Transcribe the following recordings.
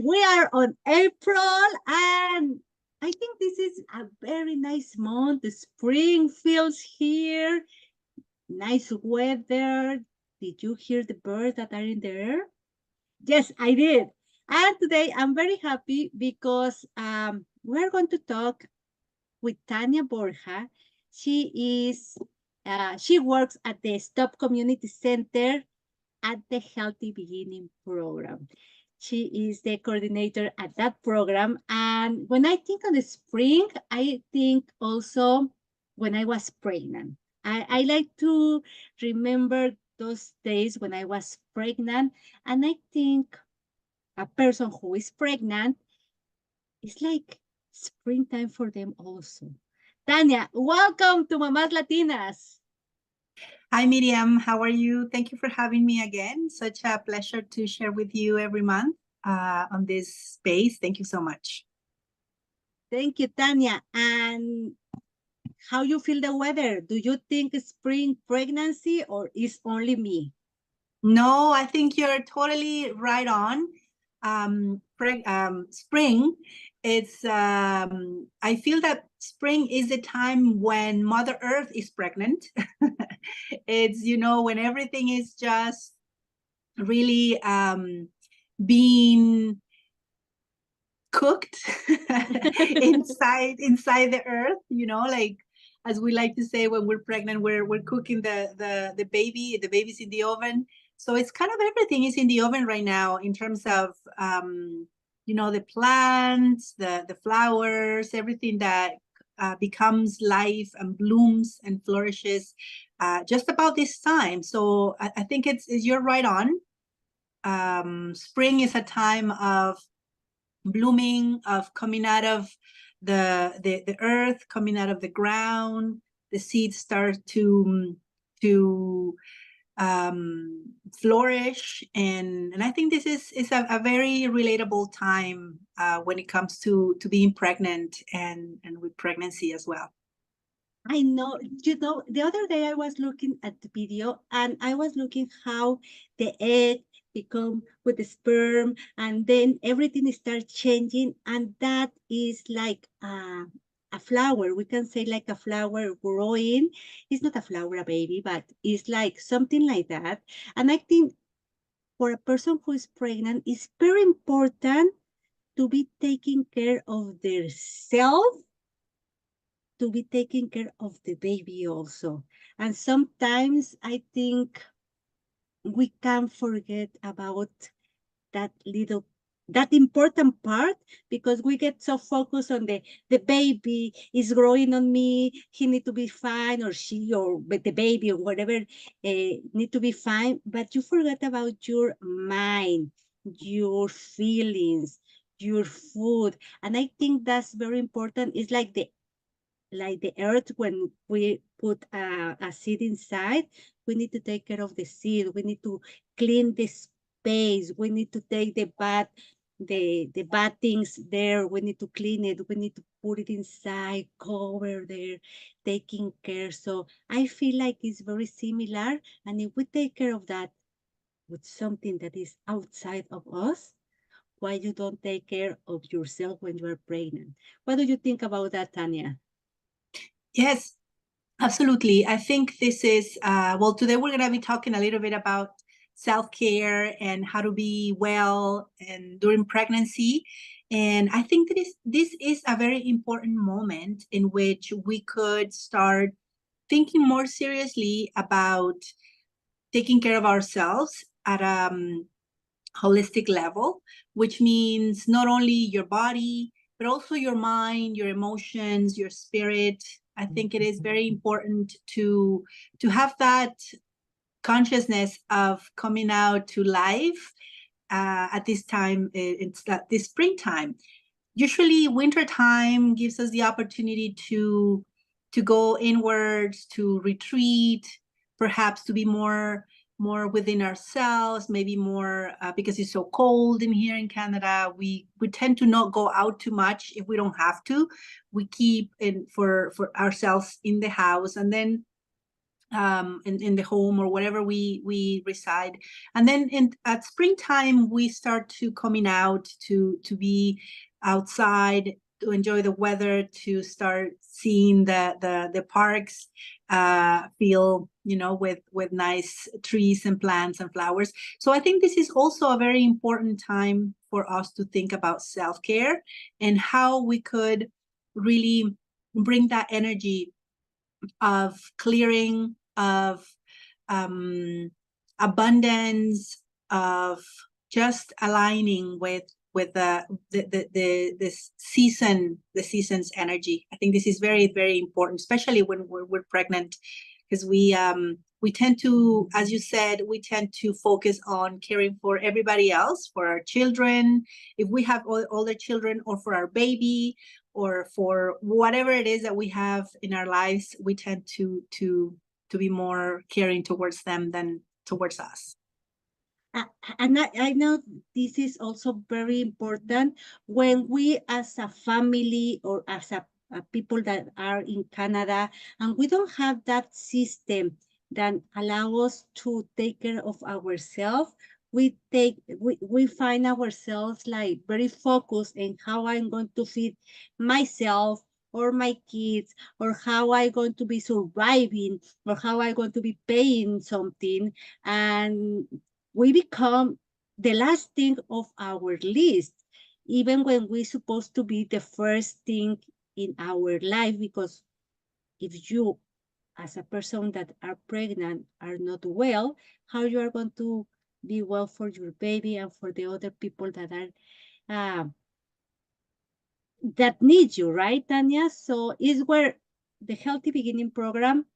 we are on April, and I think this is a very nice month. The spring feels here, nice weather. Did you hear the birds that are in the air? Yes, I did. And today I'm very happy because we're going to talk with Tania Borja. She works at the Stop Community Center at the Healthy Beginning program. She is the coordinator at that program. And when I think of the spring, I think also when I was pregnant. I like to remember those days when I was pregnant. And I think a person who is pregnant is like springtime for them also. Tania, welcome to Mamas Latinas. Hi, Miriam. How are you? Thank you for having me again. Such a pleasure to share with you every month on this space. Thank you so much. Thank you, Tania. And how you feel the weather? Do you think spring pregnancy or is only me? No, I think you're totally right on. Spring, I feel that spring is a time when Mother Earth is pregnant. It's, when everything is just really being cooked inside the earth, like as we like to say when we're pregnant, we're cooking the baby. The baby's in the oven. So it's kind of everything is in the oven right now in terms of the plants, the flowers, everything that becomes life and blooms and flourishes just about this time. So I think you're right on. Spring is a time of blooming, of coming out of the earth, coming out of the ground. The seeds start to flourish, and I think this is a very relatable time when it comes to being pregnant and with pregnancy as well. I know, the other day I was looking at the video and I was looking how the egg become with the sperm and then everything starts changing, and that is like a flower. We can say like a flower growing. It's not a flower, a baby, but it's like something like that. And I think for a person who is pregnant, it's very important to be taking care of their self, to be taking care of the baby also. And sometimes I think we can forget about that that important part because we get so focused on the baby is growing on me, he need to be fine, or she or the baby or whatever need to be fine, but you forget about your mind, your feelings, your food. And I think that's very important. It's like the earth. When we put a seed inside, we need to take care of the seed. We need to clean the space. We need to take the bad things there. We need to clean it. We need to put it inside, cover there, taking care. So I feel like it's very similar. And if we take care of that with something that is outside of us, why you don't take care of yourself when you are pregnant? What do you think about that, Tania? Yes, absolutely. I think this is, today we're going to be talking a little bit about self-care and how to be well and during pregnancy. And I think that this is a very important moment in which we could start thinking more seriously about taking care of ourselves at a holistic level, which means not only your body, but also your mind, your emotions, your spirit. I think it is very important to have that consciousness of coming out to life at this time. It's this springtime. Usually, winter time gives us the opportunity to go inwards, to retreat, perhaps to be more within ourselves, maybe more because it's so cold in here in Canada. We tend to not go out too much if we don't have to. We keep in for ourselves in the house, and then in the home or wherever we reside. And then at springtime, we start to coming out to be outside, to enjoy the weather, to start seeing the parks, feel, with nice trees and plants and flowers. So I think this is also a very important time for us to think about self-care and how we could really bring that energy of clearing, of abundance, of just aligning with this the season's energy. I think this is very, very important, especially when we're pregnant, because we tend to, as you said, we tend to focus on caring for everybody else, for our children, if we have older children, or for our baby, or for whatever it is that we have in our lives. We tend to be more caring towards them than towards us. And I know this is also very important when we as a family or as a people that are in Canada, and we don't have that system that allow us to take care of ourselves. We find ourselves like very focused in how I'm going to feed myself or my kids, or how I'm going to be surviving, or how I'm going to be paying something. And we become the last thing of our list, even when we're supposed to be the first thing in our life. Because if you, as a person that are pregnant, are not well, how you are going to be well for your baby and for the other people that are uh, that need you, right, Tanya? So is where the Healthy Beginning program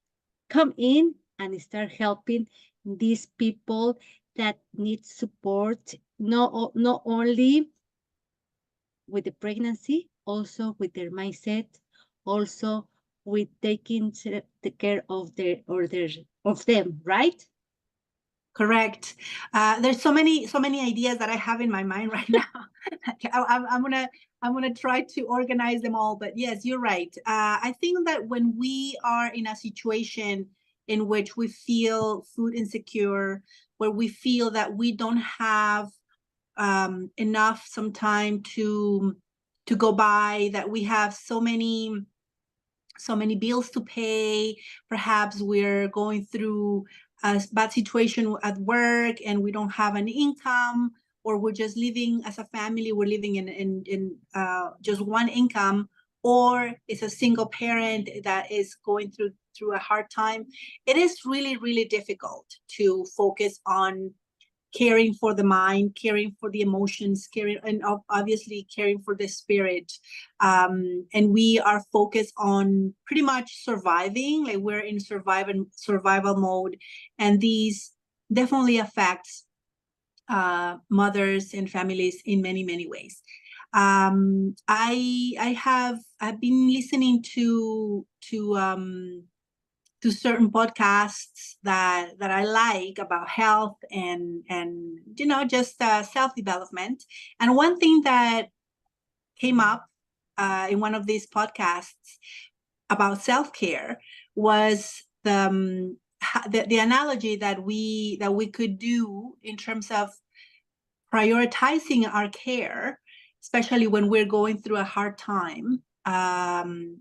come in and start helping these people that need support, not only with the pregnancy, also with their mindset, also with taking the care of of them, right? Correct. There's so many ideas that I have in my mind right now. I'm gonna try to organize them all. But yes, you're right. I think that when we are in a situation in which we feel food insecure, where we feel that we don't have enough some time to go by, that we have so many bills to pay. Perhaps we're going through a bad situation at work and we don't have an income, or we're just living as a family, we're living in just one income, or it's a single parent that is going through a hard time. It is really, really difficult to focus on caring for the mind, caring for the emotions, caring, and obviously caring for the spirit. And we are focused on pretty much surviving, like we're in survival mode. And these definitely affects mothers and families in many, many ways. I've been listening to certain podcasts that I like about health and just self-development. And one thing that came up in one of these podcasts about self-care was the analogy that we could do in terms of prioritizing our care, especially when we're going through a hard time, and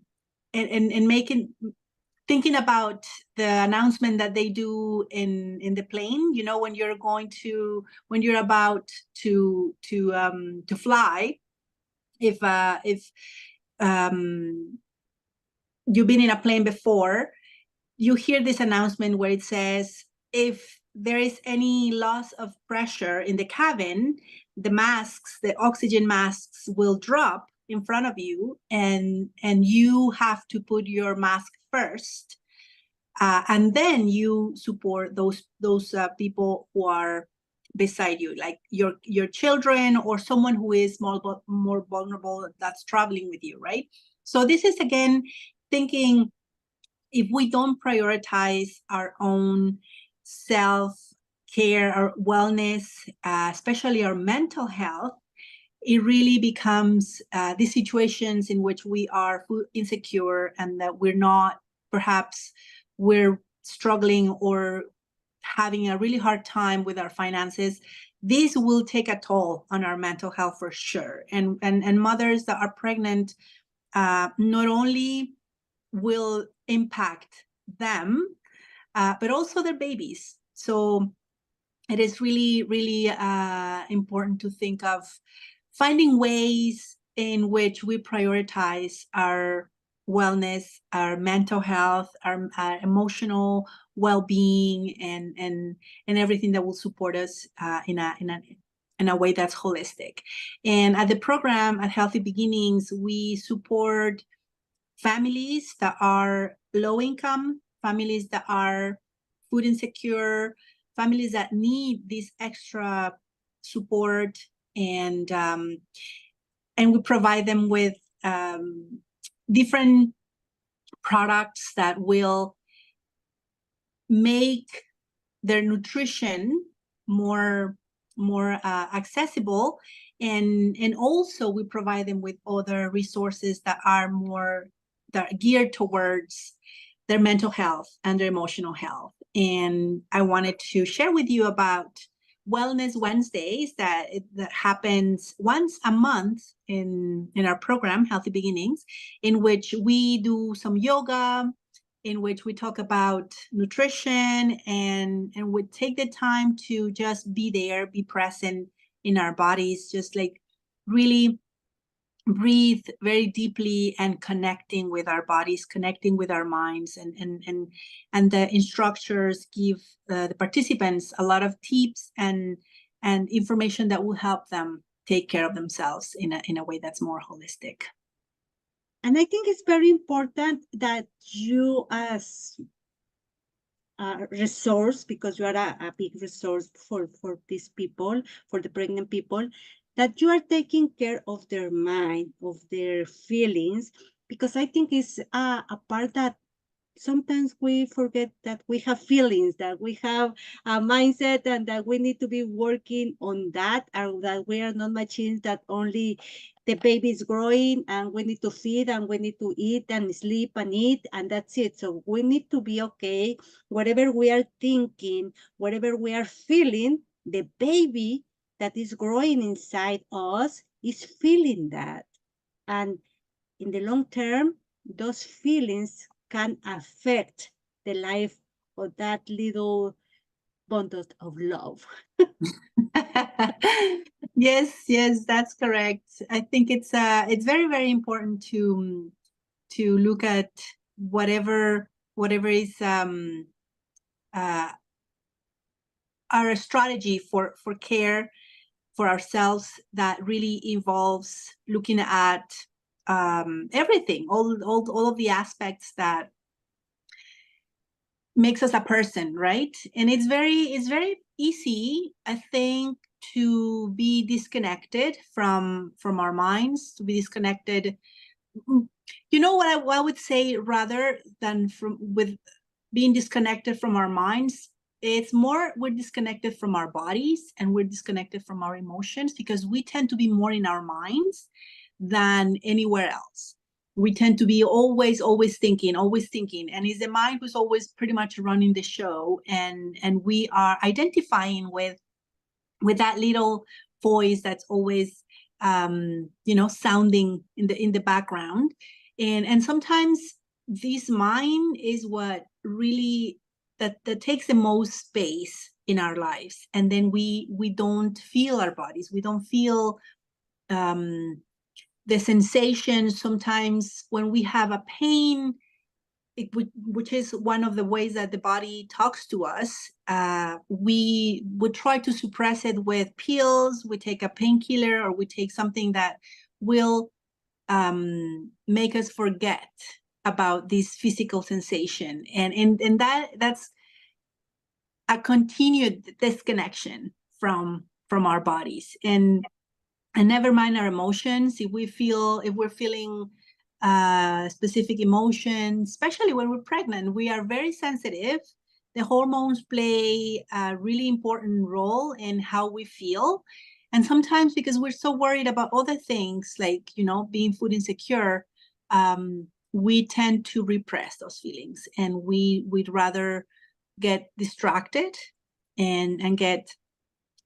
thinking about the announcement that they do in the plane, when you're about to fly, if you've been in a plane before, you hear this announcement where it says, if there is any loss of pressure in the cabin, the oxygen masks will drop in front of you, and you have to put your mask first, and then you support those people who are beside you, like your children or someone who is more vulnerable that's traveling with you, right? So this is again thinking, if we don't prioritize our own self-care, our wellness, especially our mental health, it really becomes these situations in which we are food insecure, and that we're struggling or having a really hard time with our finances, this will take a toll on our mental health for sure. And mothers that are pregnant, not only will impact them, but also their babies. So it is really, really important to think of finding ways in which we prioritize our wellness, our mental health, our emotional well-being, and everything that will support us in a way that's holistic. And at the program at Healthy Beginnings, we support families that are low income, families that are food insecure, families that need this extra support, and we provide them with different products that will make their nutrition more accessible, and also we provide them with other resources that are geared towards their mental health and their emotional health. And I wanted to share with you about Wellness Wednesdays that happens once a month in our program, Healthy Beginnings, in which we do some yoga, in which we talk about nutrition, and we take the time to just be there, be present in our bodies, just like really breathe very deeply and connecting with our bodies, connecting with our minds, and the instructors give the participants a lot of tips and information that will help them take care of themselves in a way that's more holistic. And I think it's very important that you, as a resource, because you are a big resource for these people, for the pregnant people, that you are taking care of their mind, of their feelings, because I think it's a part that sometimes we forget that we have feelings, that we have a mindset, and that we need to be working on that, or that we are not machines, that only the baby is growing and we need to feed and we need to eat and sleep and eat, and that's it. So we need to be okay. Whatever we are thinking, whatever we are feeling, the baby that is growing inside us is feeling that. And in the long term, those feelings can affect the life of that little bundle of love. Yes, that's correct. I think it's very, very important to look at whatever is our strategy for care for ourselves, that really involves looking at everything, all of the aspects that makes us a person, right? And it's very easy, I think, to be disconnected from our minds, to be disconnected. You know what I would say, rather than with being disconnected from our minds, it's more we're disconnected from our bodies and we're disconnected from our emotions, because we tend to be more in our minds than anywhere else. We tend to be always thinking, and it's the mind who's always pretty much running the show, and we are identifying with that little voice that's always sounding in the background, and sometimes this mind is what really that takes the most space in our lives, and then we don't feel our bodies, we don't feel the sensation. Sometimes when we have a pain, which is one of the ways that the body talks to us, we would try to suppress it with pills. We take a painkiller, or we take something that will make us forget about this physical sensation, and that's a continued disconnection from our bodies, and never mind our emotions. If we're feeling specific emotions, especially when we're pregnant, we are very sensitive. The hormones play a really important role in how we feel. And sometimes, because we're so worried about other things, like, being food insecure, we tend to repress those feelings, and we'd rather get distracted and get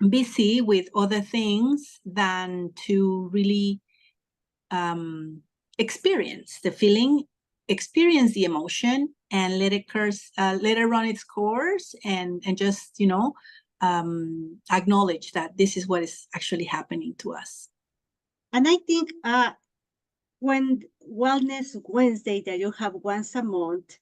busy with other things than to really experience the feeling, experience the emotion, and let it run its course, and just acknowledge that this is what is actually happening to us. And I think when Wellness Wednesday that you have once a month,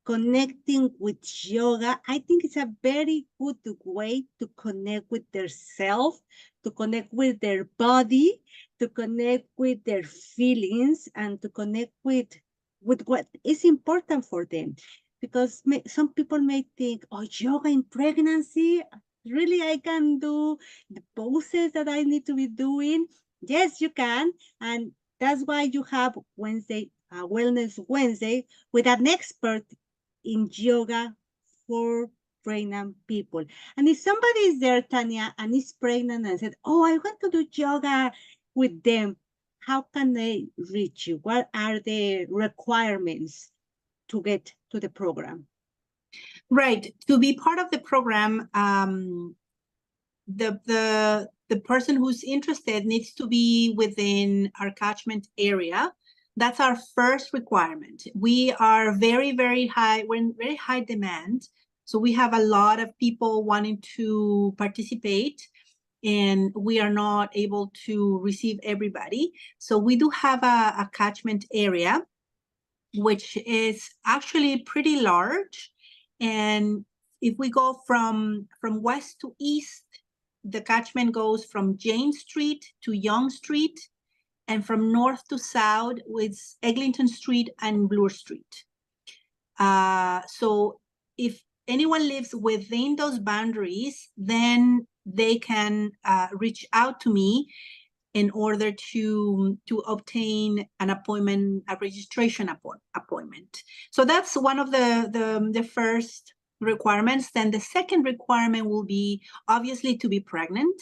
connecting with yoga, I think it's a very good way to connect with their self, to connect with their body, to connect with their feelings, and to connect with what is important for them. Because some people may think, oh, yoga in pregnancy, really I can do the poses that I need to be doing. Yes, you can. And that's why you have Wellness Wednesday with an expert in yoga for pregnant people. And if somebody is there, Tania, and is pregnant and said, oh, I want to do yoga with them, how can they reach you? What are the requirements to get to the program? Right. To be part of the program, the person who's interested needs to be within our catchment area. That's our first requirement. We are very, very high. We're in very high demand. So we have a lot of people wanting to participate, and we are not able to receive everybody. So we do have a catchment area, which is actually pretty large. And if we go from west to east, the catchment goes from Jane Street to Yonge Street, and from north to south with Eglinton Street and Bloor Street. So if anyone lives within those boundaries, then they can reach out to me in order to obtain an appointment, a registration appointment. So that's one of the first requirements. Then the second requirement will be obviously to be pregnant.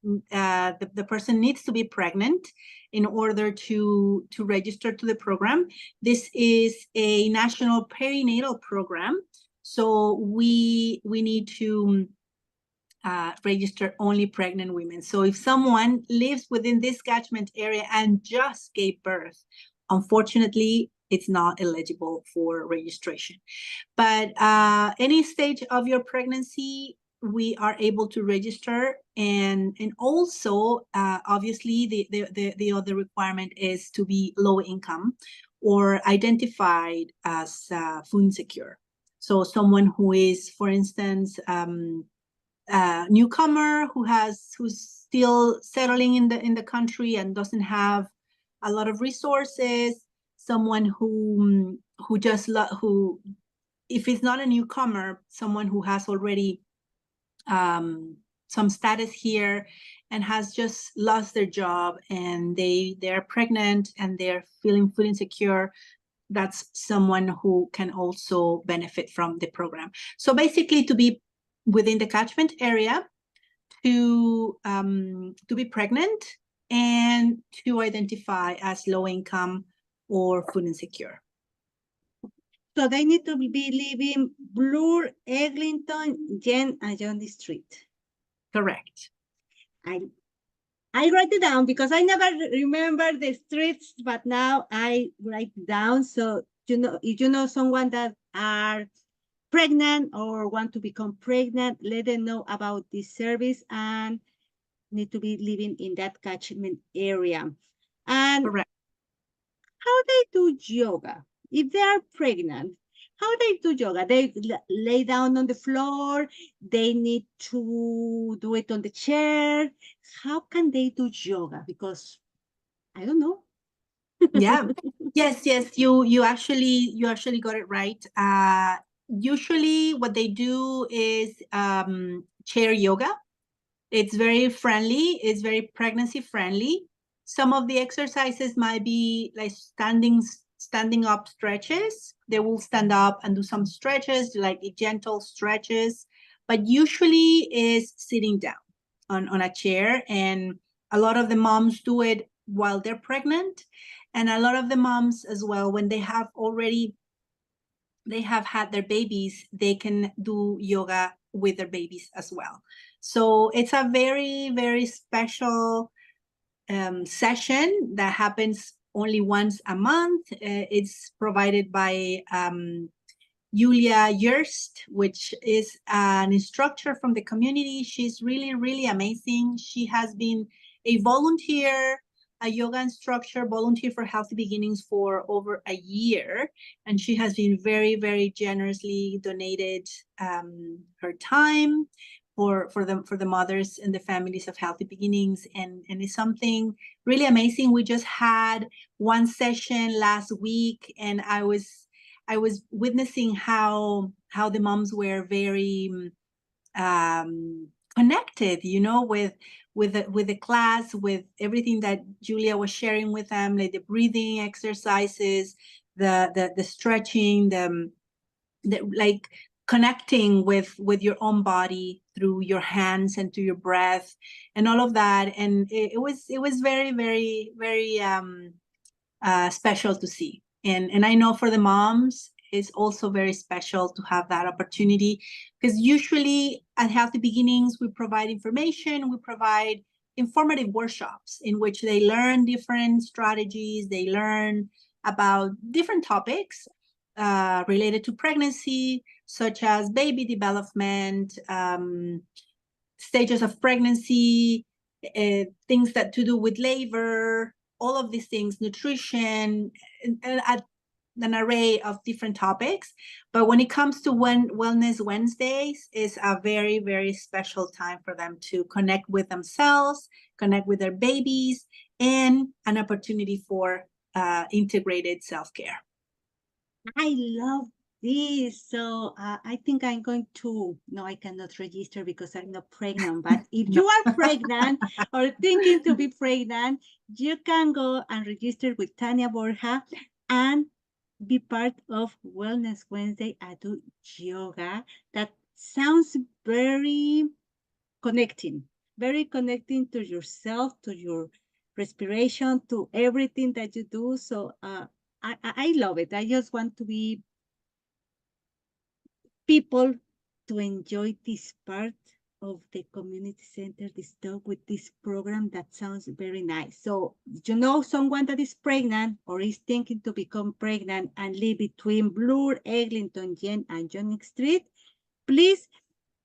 The person needs to be pregnant in order to register to the program. This is a national perinatal program, so we need to register only pregnant women. So if someone lives within this catchment area and just gave birth, unfortunately, it's not eligible for registration. But any stage of your pregnancy, we are able to register. And also, obviously, the other requirement is to be low income or identified as food insecure. So someone who is, for instance, newcomer who's still settling in the country and doesn't have a lot of resources, someone who if it's not a newcomer, someone who has already some status here and has just lost their job and they're pregnant and they're feeling food insecure. That's someone who can also benefit from the program. So basically, to be within the catchment area, to be pregnant, and to identify as low income or food insecure. So they need to be living Bloor, Eglinton, Jen, and John Street. Correct. I write it down because I never remember the streets, but now I write it down. So, if you know someone that are pregnant or want to become pregnant, let them know about this service and need to be living in that catchment area. And correct. How they do yoga? If they are pregnant, how they do yoga? They lay down on the floor. They need to do it on the chair. How can they do yoga? Because I don't know. Yeah. Yes. You actually got it right. Usually what they do is chair yoga. It's very friendly. It's very pregnancy friendly. Some of the exercises might be like standing up stretches. They will stand up and do some stretches, like gentle stretches, but usually is sitting down on a chair. And a lot of the moms do it while they're pregnant. And a lot of the moms as well, when they have already they have had their babies, they can do yoga with their babies as well. So it's a very, very special session that happens only once a month. It's provided by Julia Yerst, which is an instructor from the community. She's really, really amazing. She has been a volunteer, a yoga instructor, volunteer for Healthy Beginnings for over a year. And she has been very, very generously donated her time for the mothers and the families of Healthy Beginnings. And it's something really amazing. We just had one session last week, and I was witnessing how the moms were very connected, you know, with the class, with everything that Julia was sharing with them, like the breathing exercises, the stretching, the like connecting with your own body through your hands and through your breath and all of that. And it was very, very, very special to see. And I know for the moms, it's also very special to have that opportunity, because usually at Healthy Beginnings, we provide information, we provide informative workshops in which they learn different strategies, they learn about different topics related to pregnancy, such as baby development, stages of pregnancy, things that to do with labor, all of these things, nutrition, and an array of different topics. But when it comes to Wellness Wednesdays, is a very, very special time for them to connect with themselves, connect with their babies, and an opportunity for integrated self-care. I love this. So I think I'm going to, no, I cannot register because I'm not pregnant. But if you are pregnant or thinking to be pregnant, you can go and register with Tania Borja and be part of Wellness Wednesday. I do yoga. That sounds very connecting to yourself, to your respiration, to everything that you do. So I love it. I just want to be people to enjoy this part of the community center, this talk with this program that sounds very nice. So you know someone that is pregnant or is thinking to become pregnant and live between Bloor, Eglinton, Yen, and John Street, please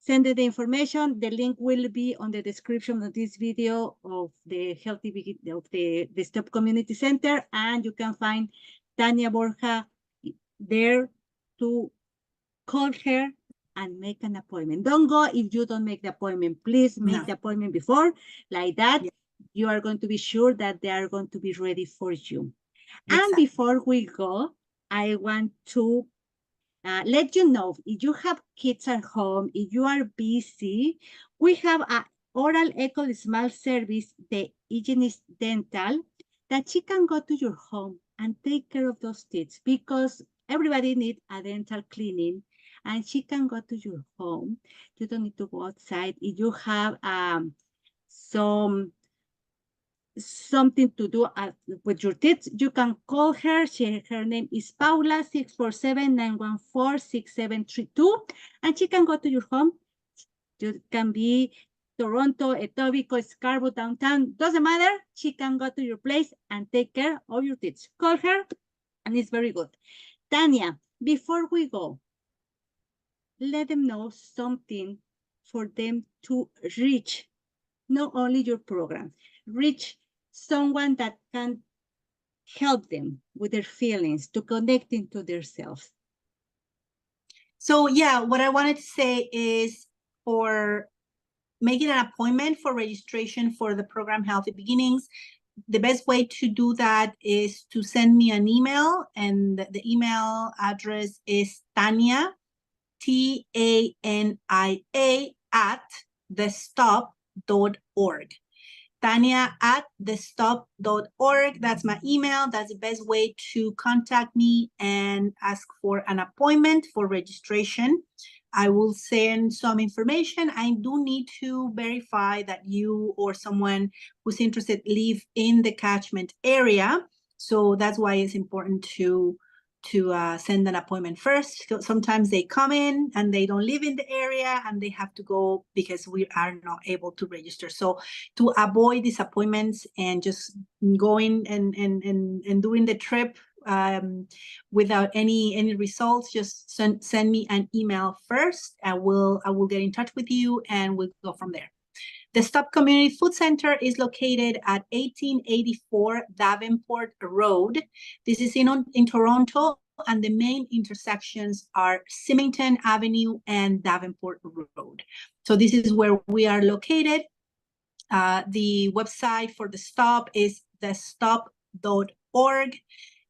send the information. The link will be on the description of this video of the the Stop Community Center, and you can find Tania Borja there to call her and make an appointment. Don't go if you don't make the appointment. Please make the appointment before. Like that, you are going to be sure that they are going to be ready for you. Exactly. And before we go, I want to let you know, if you have kids at home, if you are busy, we have a oral echo smile service, the hygienist dental, that she can go to your home and take care of those teeth, because everybody needs a dental cleaning, and she can go to your home. You don't need to go outside. If you have something to do with your teeth, you can call her. Her name is Paula, 647-914-6732, and she can go to your home. You can be Toronto, Etobicoke, Scarborough, downtown, doesn't matter. She can go to your place and take care of your teeth. Call her, and it's very good. Tania, before we go, let them know something for them to reach not only your program, reach someone that can help them with their feelings, to connecting to themselves. So yeah, what I wanted to say is, for making an appointment for registration for the program Healthy Beginnings, the best way to do that is to send me an email, and the email address is Tania, TANIA, at thestop.org. Tania at thestop.org. That's my email. That's the best way to contact me and ask for an appointment for registration. I will send some information. I do need to verify that you or someone who's interested live in the catchment area. So that's why it's important to send an appointment first. So sometimes they come in and they don't live in the area and they have to go because we are not able to register. So to avoid these appointments and just going and doing the trip without any results, just send me an email first. I will get in touch with you and we'll go from there. The Stop Community Food Center is located at 1884 Davenport Road. This is in Toronto, and the main intersections are Symington Avenue and Davenport Road. So this is where we are located. The website for the Stop is thestop.org,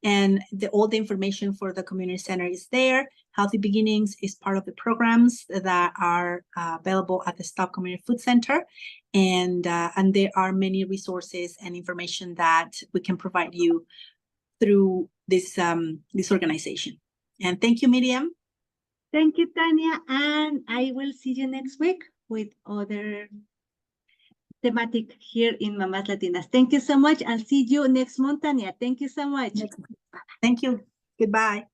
and all the information for the community center is there. Healthy Beginnings is part of the programs that are available at the Stop Community Food Center, and there are many resources and information that we can provide you through this organization. And thank you, Miriam. Thank you, Tania, and I will see you next week with other thematic here in Mamas Latinas. Thank you so much. I'll see you next month, Tania. Thank you so much. Thank you. Goodbye.